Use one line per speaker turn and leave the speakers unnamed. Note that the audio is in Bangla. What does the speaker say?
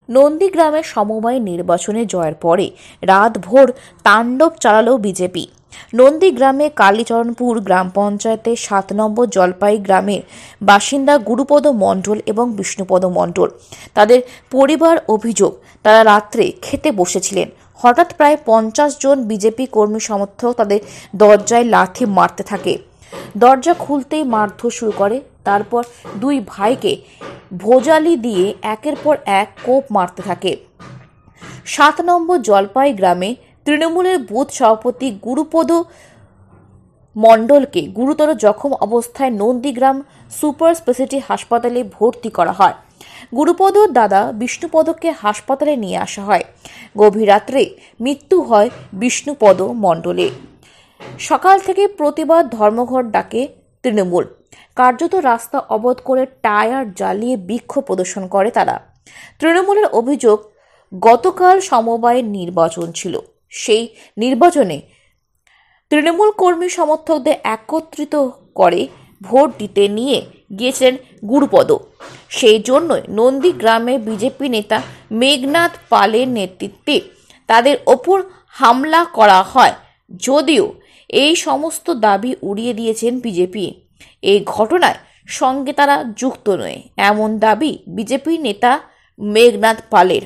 নন্দীগ্রামে সমবায় নির্বাচনে জয়ের পরে রাতভর তাণ্ডব চালালো বিজেপি। নন্দীগ্রামে কালীচরণপুর গ্রাম পঞ্চায়েতের ৭ নম্বর জলপাই গ্রামের বাসিন্দা গুরুপদ মণ্ডল এবং বিষ্ণুপদ মণ্ডল তাদের পরিবার অভিযোগ, তারা রাত্রে খেতে বসেছিলেন। হঠাৎ প্রায় ৫০ জন বিজেপি কর্মী সমর্থক তাদের দরজায় লাথি মারতে থাকে। দরজা খুলতেই মারধর শুরু করে। তারপর দুই ভাইকে ভোজালি দিয়ে একের পর এক কোপ মারতে থাকে। ৭ নম্বর জলপাই গ্রামে তৃণমূলের বুথ সভাপতি গুরুপদ মণ্ডলকে গুরুতর জখম অবস্থায় নন্দীগ্রাম সুপার স্পেশালিটি হাসপাতালে ভর্তি করা হয়। গুরুপদর দাদা বিষ্ণুপদকে হাসপাতালে নিয়ে আসা হয়। গভীর রাত্রে মৃত্যু হয় বিষ্ণুপদ মণ্ডলের। সকাল থেকে প্রতিবাদ ধর্মঘট ডাকে তৃণমূল। কার্যত রাস্তা অবরোধ করে টায়ার জ্বালিয়ে বিক্ষোভ প্রদর্শন করে তারা। তৃণমূলের অভিযোগ, গতকাল সমবায়ের নির্বাচন ছিল, সেই নির্বাচনে তৃণমূল কর্মী সমর্থকদের একত্রিত করে ভোট দিতে নিয়ে গিয়েছিলেন গুরুপদ। সেই জন্যই নন্দীগ্রামে বিজেপি নেতা মেঘনাথ পালের নেতৃত্বে তাদের ওপর হামলা করা হয়। যদিও এই সমস্ত দাবি উড়িয়ে দিয়েছেন বিজেপি। এই ঘটনায় সঙ্গে তারা যুক্ত নয়, এমন দাবি বিজেপি নেতা মেঘনাথ পালের।